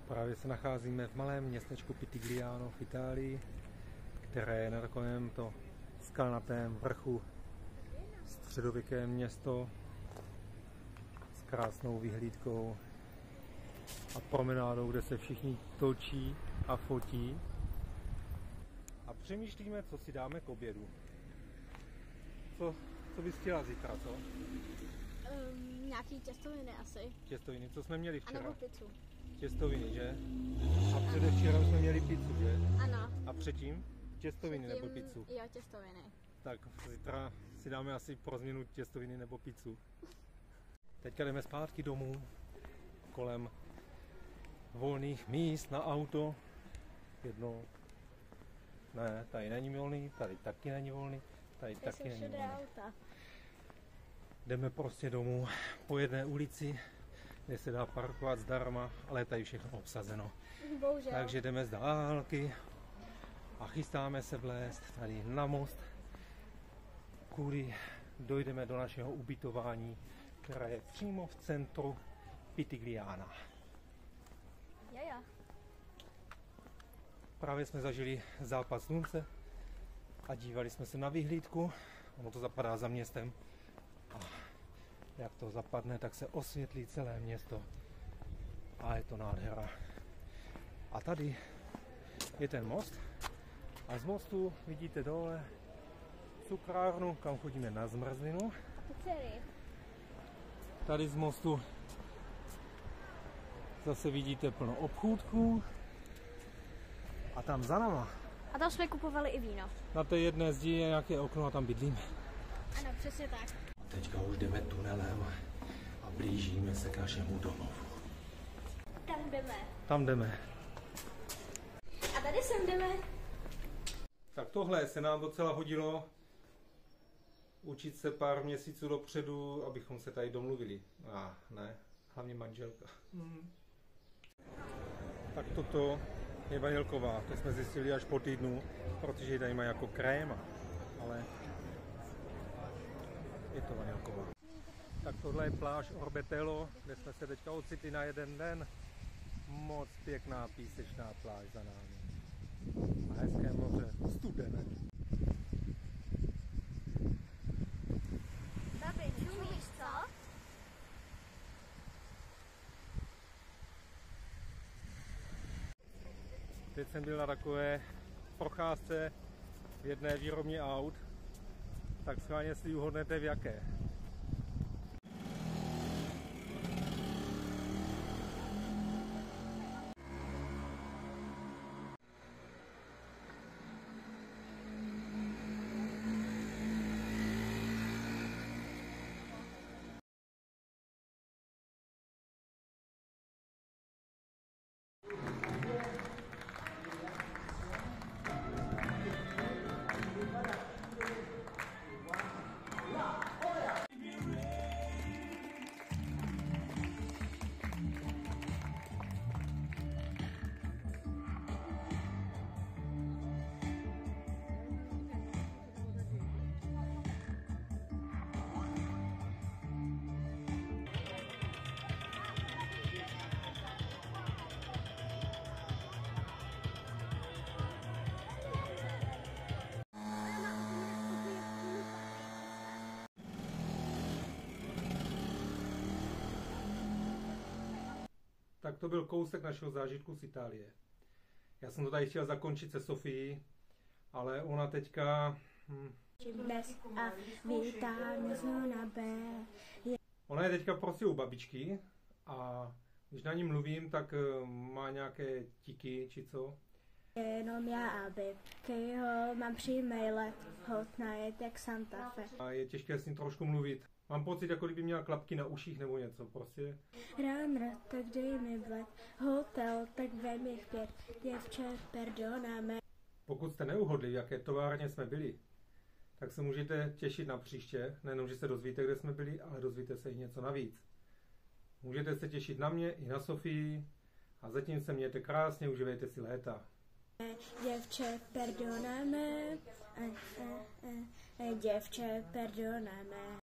Právě se nacházíme v malém městečku Pitigliano v Itálii, které je na takovém to skalnatém vrchu, středověké město s krásnou vyhlídkou a promenádou, kde se všichni točí a fotí. A přemýšlíme, co si dáme k obědu. Co bys chtěla zítra, co? Nějaký těstoviny asi. Těstoviny, co jsme měli včera? A nebo pizzu. Těstoviny, že? A předevčírem jsme měli pizzu, že? Ano. A předtím? Těstoviny nebo pizzu? Jo, těstoviny. Tak zítra si dáme asi pro změnu těstoviny nebo pizzu. Teďka jdeme zpátky domů kolem volných míst na auto. Jedno. Ne, tady není volný, tady taky není volný, tady taky není volný. Auta. Jdeme prostě domů po jedné ulici, kde se dá parkovat zdarma, ale je tady všechno obsazeno. Bohužel. Takže jdeme z dálky a chystáme se vlézt tady na most, kudy dojdeme do našeho ubytování, které je přímo v centru Pitigliana. Jaja. Právě jsme zažili západ slunce a dívali jsme se na vyhlídku. Ono to zapadá za městem a jak to zapadne, tak se osvětlí celé město a je to nádhera. A tady je ten most a z mostu vidíte dole cukrárnu, kam chodíme na zmrzlinu. Tady z mostu zase vidíte plno obchůdků a tam za náma. A tam jsme kupovali i víno. Na té jedné zdi je nějaké okno a tam bydlíme. Ano, přesně tak. A teďka už jdeme tunelem a blížíme se k našemu domovu. Tam jdeme. Tam jdeme. A tady sem jdeme. Tak tohle se nám docela hodilo. Učit se pár měsíců dopředu, abychom se tady domluvili. Ne, hlavně manželka. Tak toto je vanilková, to jsme zjistili až po týdnu, protože ji tady mají jako kréma, ale je to vanilková. Tak tohle je pláž Orbetello, kde jsme se teďka ocitli na jeden den. Moc pěkná písečná pláž za námi. A hezké moře, studené. Babi, čumíš, co? Teď jsem byl na takové procházce v jedné výrobně aut, tak schválně si uhodnete v jaké. Tak to byl kousek našeho zážitku z Itálie. Já jsem to tady chtěl zakončit se Sofií, ale ona teďka... Ona je teďka prostě u babičky a když na ní mluvím, tak má nějaké tiky, či co. Jenom já a Bibkyho mám při maile hotná jet jak Santa Fe. A je těžké s ním trošku mluvit. Mám pocit, jako kdyby měla klapky na uších nebo něco, prostě. Runner, tak dej mi vlet. Hotel, tak vem jich 5. Děvče, perdoname. Pokud jste neuhodli, v jaké továrně jsme byli, tak se můžete těšit na příště. Nejenom, že se dozvíte, kde jsme byli, ale dozvíte se i něco navíc. Můžete se těšit na mě i na Sofii a zatím se mějte krásně, užívejte si léta. Děvče, perdoname. Děvče, perdoname.